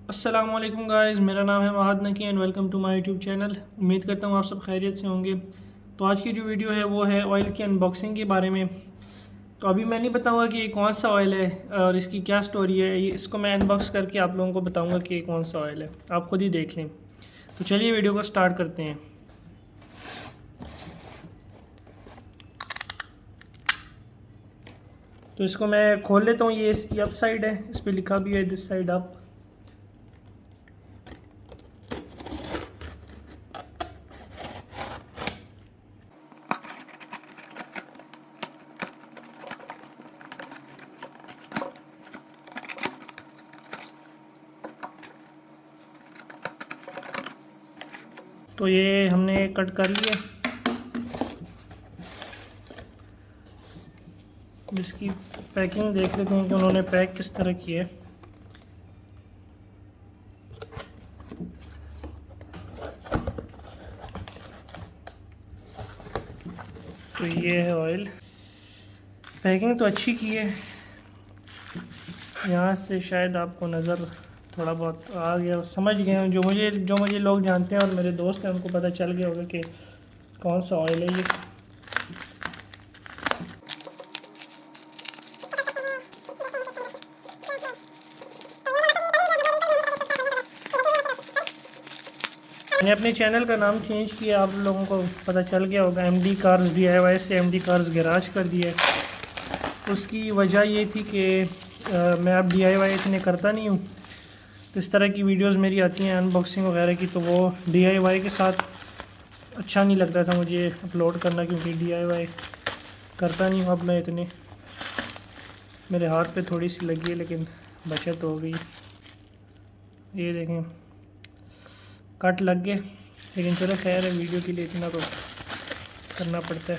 अस्सलामुअलैकुम गाइस, मेरा नाम है महाद नकी and welcome to my YouTube channel. उम्मीद करता हूँ आप सब खैरियत से होंगे। तो आज की जो वीडियो है वो है ऑयल की अनबॉक्सिंग के बारे में। तो अभी मैं नहीं बताऊंगा कि ये कौन सा ऑयल है और इसकी क्या स्टोरी है। इसको मैं अनबॉक्स करके आप लोगों को बताऊंगा कि ये कौन सा ऑयल है, आप खुद ही देख लें। तो चलिए वीडियो को स्टार्ट करते हैं। तो इसको मैं खोल लेता हूँ। ये इसकी अप साइड है, इस पर लिखा भी है दिस साइड अप। तो ये हमने कट कर लिया। इसकी पैकिंग देख लेते हैं कि उन्होंने पैक किस तरह की है। तो ये है ऑयल, पैकिंग तो अच्छी की है। यहाँ से शायद आपको नज़र थोड़ा बहुत आ गया, समझ गए हैं। जो मुझे लोग जानते हैं और मेरे दोस्त हैं उनको पता चल गया होगा कि कौन सा ऑयल है ये। मैंने अपने चैनल का नाम चेंज किया, आप लोगों को पता चल गया होगा। एमडी कार्स DIY से एमडी कार्स गैराज कर दिया है। उसकी वजह ये थी कि मैं अब DIY इतने करता नहीं हूँ। तो इस तरह की वीडियोस मेरी आती हैं अनबॉक्सिंग वगैरह की, तो वो DIY के साथ अच्छा नहीं लगता था मुझे अपलोड करना, क्योंकि DIY करता नहीं हूँ अब मैं इतने। मेरे हाथ पे थोड़ी सी लगी है लेकिन बचत हो गई। ये देखें, कट लग गए, लेकिन चलो खैर है, वीडियो के लिए इतना तो करना पड़ता है।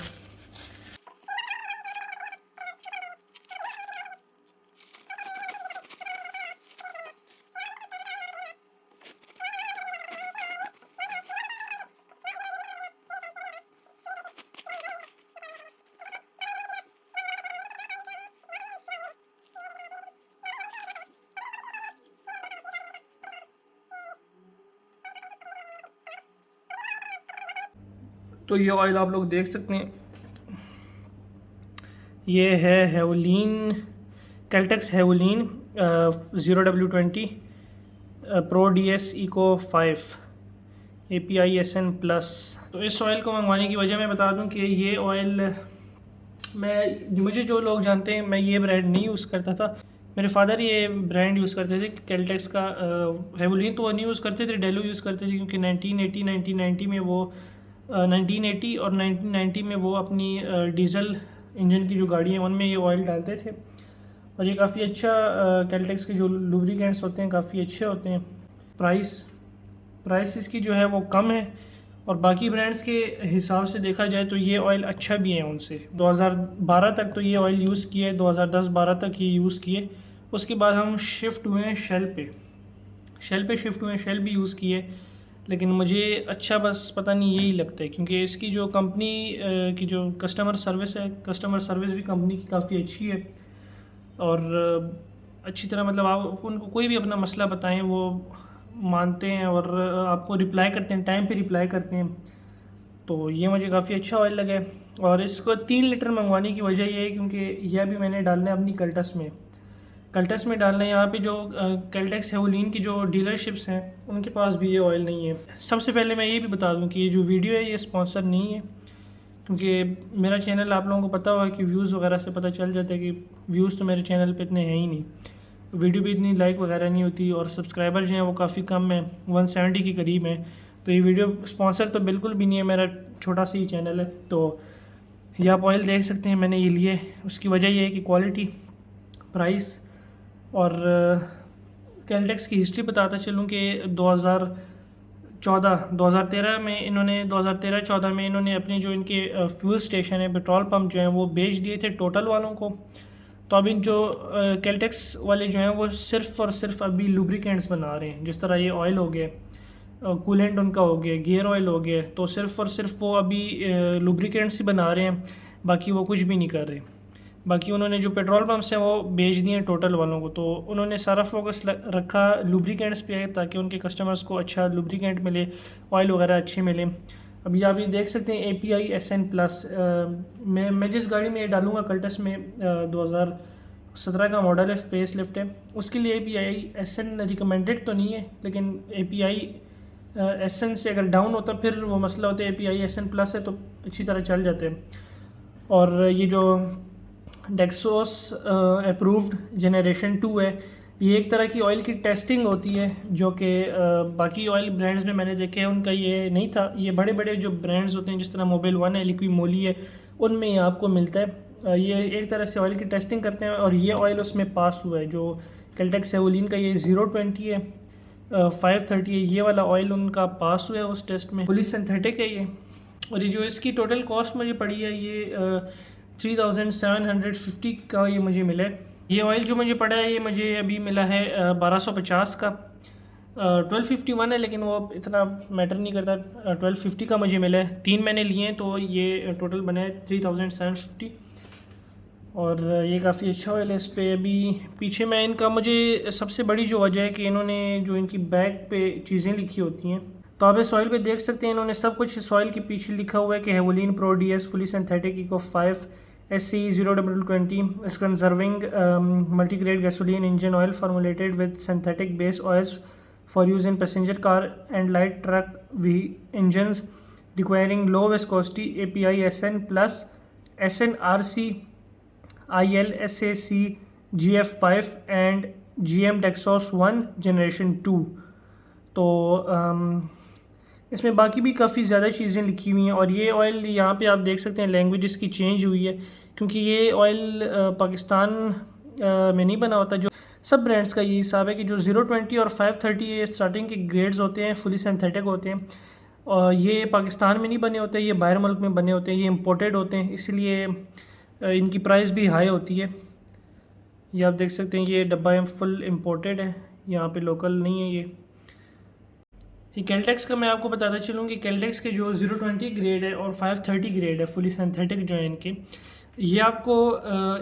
तो ये ऑयल आप लोग देख सकते हैं, ये है Havoline, Caltex Havoline 0W20 pro DS eco 5 API SN plus. तो इस ऑयल को मंगवाने की वजह मैं बता दूं कि ये ऑयल मुझे जो लोग जानते हैं, मैं ये ब्रांड नहीं यूज़ करता था। मेरे फादर ये ब्रांड यूज़ करते थे, कैल्टेक्स का। हेवलिन तो वो नहीं यूज़ करते थे, डेलो यूज़ करते थे, क्योंकि 1980 में वो 1980 और 1990 में वो अपनी डीजल इंजन की जो गाड़ी हैं उनमें ये ऑयल डालते थे। और ये काफ़ी अच्छा, कैल्टेक्स के जो लुब्रिकेंट्स होते हैं काफ़ी अच्छे होते हैं। प्राइस इसकी जो है वो कम है, और बाकी ब्रांड्स के हिसाब से देखा जाए तो ये ऑयल अच्छा भी है उनसे। 2012 तक तो ये ऑयल यूज़ किए, 2010-12 तक ये यूज़ किए। उसके बाद हम शिफ्ट हुए हैं शेल पे शिफ्ट हुए हैं, शेल भी यूज़ किए। लेकिन मुझे अच्छा बस पता नहीं यही लगता है, क्योंकि इसकी जो कंपनी की जो कस्टमर सर्विस है, कस्टमर सर्विस भी कंपनी की काफ़ी अच्छी है। और अच्छी तरह, मतलब आप उनको कोई भी अपना मसला बताएं वो मानते हैं और आपको रिप्लाई करते हैं, टाइम पे रिप्लाई करते हैं। तो ये मुझे काफ़ी अच्छा ऑयल लगा है। और इसको 3 लीटर मंगवाने की वजह ये है क्योंकि यह भी मैंने डालना है अपनी कल्टस में डालना है। यहाँ पे जो कैल्टेक्स हेवलिन की जो डीलरशिप्स हैं उनके पास भी ये ऑयल नहीं है। सबसे पहले मैं ये भी बता दूँ कि ये जो वीडियो है ये स्पॉन्सर नहीं है, क्योंकि मेरा चैनल आप लोगों को पता होगा कि व्यूज़ वगैरह से पता चल जाता है कि व्यूज़ तो मेरे चैनल पे इतने हैं ही नहीं, वीडियो भी इतनी लाइक वगैरह नहीं होती, और सब्सक्राइबर जो हैं वो काफ़ी कम है, 170 के करीब है। तो ये वीडियो स्पॉन्सर तो बिल्कुल भी नहीं है, मेरा छोटा सा ही चैनल है। तो ये आप ऑयल देख सकते हैं, मैंने ये लिए। उसकी वजह ये है कि क्वालिटी, प्राइस और कैल्टेक्स की हिस्ट्री बताता चलूँ कि 2013 में इन्होंने 2013-14 में इन्होंने अपने जो इनके फ्यूल स्टेशन है, पेट्रोल पंप जो हैं वो बेच दिए थे टोटल वालों को। तो अब इन जो कैल्टेक्स वाले जो हैं वो सिर्फ़ और सिर्फ अभी लुब्रिकेंट्स बना रहे हैं। जिस तरह ये ऑयल हो गया, कूलेंट उनका हो गया, गियर ऑयल हो गया, तो सिर्फ़ और सिर्फ वो अभी लुब्रिकेंट्स ही बना रहे हैं, बाकी वो कुछ भी नहीं कर रहे। बाकी उन्होंने जो पेट्रोल पम्प्स हैं वो बेच दिए हैं टोटल वालों को। तो उन्होंने सारा फोकस रखा लुब्रिकेंट्स पे है ताकि उनके कस्टमर्स को अच्छा लुब्रिकेंट मिले, ऑयल वगैरह अच्छे मिले। अभी आप ये देख सकते हैं API SN+। मैं जिस गाड़ी में ये डालूँगा कल्टस में 2017 का मॉडल है, फेस लिफ्ट है, उसके लिए API SN रिकमेंडेड तो नहीं है, लेकिन API SN से अगर डाउन होता फिर वो मसला होता है। API SN+ है तो अच्छी तरह चल जाते हैं। और ये जो डेक्सोस अप्रूव्ड जनरेशन 2 है, ये एक तरह की ऑयल की टेस्टिंग होती है जो कि बाकी ऑयल ब्रांड्स में मैंने देखे हैं उनका ये नहीं था। ये बड़े बड़े जो ब्रांड्स होते हैं जिस तरह मोबिल वन है, लिक्विड मोली है, उनमें ये आपको मिलता है। ये एक तरह से ऑयल की टेस्टिंग करते हैं और ये ऑयल उसमें पास हुआ है। जो कैलटेक्स हेवोलिन का ये 020 है, 530 है, ये वाला ऑयल उनका पास हुआ है उस टेस्ट में। फुली सिंथेटिक है ये। और ये जो इसकी टोटल कॉस्ट मुझे पड़ी है ये 3750 का ये मुझे मिला है। ये ऑयल जो मुझे पड़ा है ये मुझे अभी मिला है 1250 का। 1251 है लेकिन वो इतना मैटर नहीं करता। 1250 का मुझे मिला है, 3 मैंने लिए हैं तो ये टोटल बना है 3750। और ये काफ़ी अच्छा ऑयल है। इस पर अभी पीछे मैं इनका, मुझे सबसे बड़ी जो वजह है कि इन्होंने जो इनकी बैग पे चीज़ें लिखी होती हैं, तो आप इस ऑयल पे देख सकते हैं इन्होंने सब कुछ इस ऑयल के पीछे लिखा हुआ है कि Havoline pro DS fully synthetic eco 5 SC 00020 is conserving multi-grade gasoline engine oil formulated with synthetic base oils for use in passenger car and light truck engines requiring low viscosity API SN plus SNRC IL SAC GF5 and GM Dexos 1 Generation 2। तो इसमें बाकी भी काफ़ी ज़्यादा चीज़ें लिखी हुई हैं। और ये ऑयल यहाँ पे आप देख सकते हैं लैंग्वेज इसकी चेंज हुई है क्योंकि ये ऑयल पाकिस्तान में नहीं बना होता। जो सब ब्रांड्स का ये हिसाब है कि जो 020 और 530 ये स्टार्टिंग के ग्रेड्स होते हैं, फुली सिंथेटिक होते हैं, और ये पाकिस्तान में नहीं बने होते, ये बाहर मुल्क में बने होते हैं, ये इम्पोर्टेड होते हैं, इसलिए इनकी प्राइस भी हाई होती है। ये आप देख सकते हैं ये डब्बा फुल इम्पोर्टेड है, यहाँ पे लोकल नहीं है ये कैलटेक्स का मैं आपको बताता चलूँ कि कैलटेक्स के जो 020 ग्रेड है और 530 ग्रेड है फुली सिंथेटिक जो है इनके, ये आपको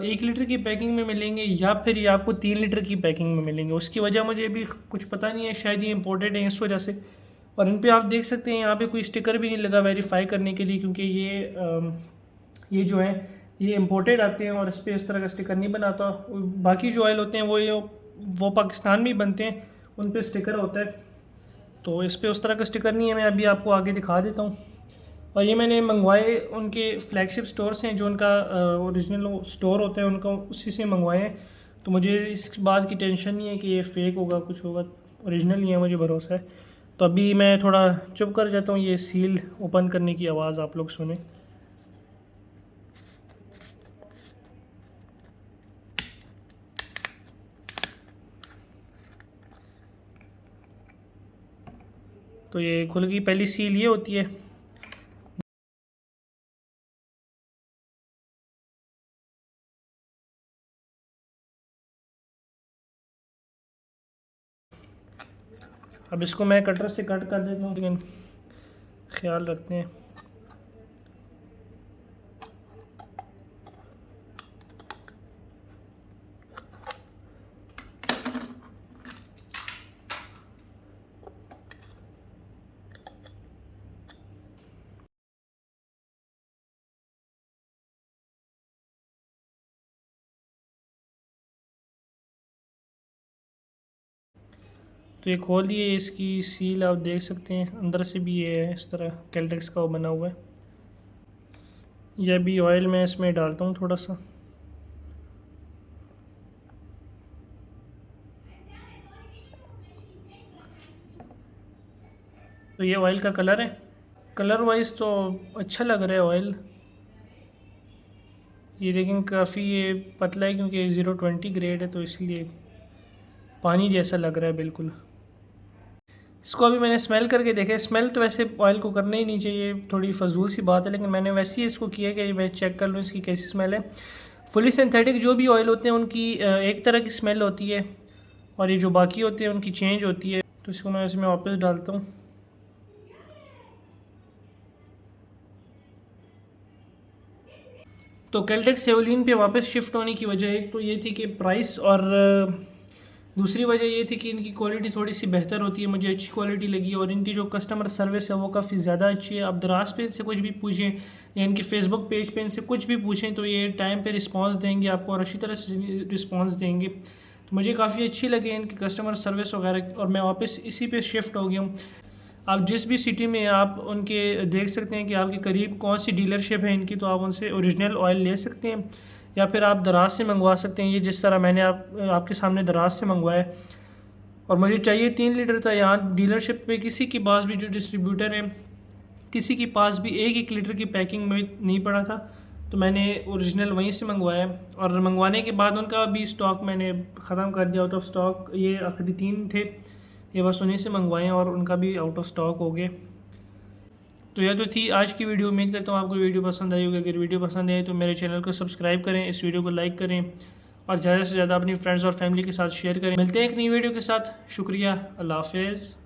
1 लीटर की पैकिंग में मिलेंगे या फिर ये आपको 3 लीटर की पैकिंग में मिलेंगे। उसकी वजह मुझे भी कुछ पता नहीं है, शायद ये इम्पोर्टेड है इस वजह से। और इन पे आप देख सकते हैं यहाँ पे कोई स्टिकर भी नहीं लगा वेरीफाई करने के लिए, क्योंकि ये जो है ये इम्पोर्टेड आते हैं और इस पर इस तरह का स्टिकर नहीं बनाता। बाकी जो ऑयल होते हैं वो पाकिस्तान में ही बनते हैं, उन पर स्टिकर होता है, तो इस पर उस तरह का स्टिकर नहीं है। मैं अभी आपको आगे दिखा देता हूँ। और ये मैंने मंगवाए उनके फ्लैगशिप स्टोर से, जो उनका ओरिजिनल स्टोर होता है उनका, उसी से मंगवाए हैं। तो मुझे इस बात की टेंशन नहीं है कि ये फ़ेक होगा कुछ होगा, ओरिजिनल ही है, मुझे भरोसा है। तो अभी मैं थोड़ा चुप कर जाता हूँ, ये सील ओपन करने की आवाज़ आप लोग सुने। तो ये खुल गई। पहली सील ये होती है। अब इसको मैं कटर से कट कर देता हूँ, लेकिन ख्याल रखते हैं। तो ये खोल दिए, इसकी सील आप देख सकते हैं, अंदर से भी ये है इस तरह कैलटेक्स का वो बना हुआ है। यह भी ऑयल मैं इसमें डालता हूँ थोड़ा सा। तो ये ऑयल का कलर है, कलर वाइज तो अच्छा लग रहा है ऑयल। ये लेकिन काफ़ी ये पतला है क्योंकि 020 ग्रेड है, तो इसलिए पानी जैसा लग रहा है बिल्कुल। इसको अभी मैंने स्मेल करके देखा। स्मेल तो वैसे ऑयल को करना ही नहीं चाहिए, थोड़ी फजूल सी बात है, लेकिन मैंने वैसे ही इसको किया कि मैं चेक कर लूँ इसकी कैसी स्मेल है। फुली सिंथेटिक जो भी ऑयल होते हैं उनकी एक तरह की स्मेल होती है, और ये जो बाकी होते हैं उनकी चेंज होती है। तो इसको मैं इसमें वापस डालता हूँ। तो कैलटेक सेवलिन पे वापस शिफ्ट होने की वजह एक तो ये थी कि प्राइस, और दूसरी वजह ये थी कि इनकी क्वालिटी थोड़ी सी बेहतर होती है, मुझे अच्छी क्वालिटी लगी। और इनकी जो कस्टमर सर्विस है वो काफ़ी ज़्यादा अच्छी है। आप दराज पे से कुछ भी पूछें या इनके फेसबुक पेज पे इनसे कुछ भी पूछें तो ये टाइम पे रिस्पांस देंगे आपको और अच्छी तरह से रिस्पांस देंगे। तो मुझे काफ़ी अच्छी लगी इनकी कस्टमर सर्विस वगैरह, और मैं वापस इसी पे शिफ्ट हो गया हूँ। आप जिस भी सिटी में आप उनके देख सकते हैं कि आपके करीब कौन सी डीलरशिप है इनकी, तो आप उनसे ओरिजिनल ऑयल ले सकते हैं या फिर आप दराज से मंगवा सकते हैं। ये जिस तरह मैंने आपके सामने दराज से मंगवाया, और मुझे चाहिए 3 लीटर था। यहाँ डीलरशिप पे किसी के पास भी जो डिस्ट्रीब्यूटर है किसी के पास भी 1-1 लीटर की पैकिंग में नहीं पड़ा था, तो मैंने ओरिजिनल वहीं से मंगवाया। और मंगवाने के बाद उनका भी स्टॉक मैंने ख़त्म कर दिया, आउट ऑफ स्टॉक। ये आखिरी 3 थे, ये बस उन्हीं से मंगवाए और उनका भी आउट ऑफ स्टॉक हो गए। तो यह तो थी आज की वीडियो। उम्मीद करता हूँ आपको वीडियो पसंद आई होगी। अगर वीडियो पसंद आए तो मेरे चैनल को सब्सक्राइब करें, इस वीडियो को लाइक करें और ज़्यादा से ज़्यादा अपनी फ्रेंड्स और फैमिली के साथ शेयर करें। मिलते हैं एक नई वीडियो के साथ। शुक्रिया, अल्लाह हाफ़िज़।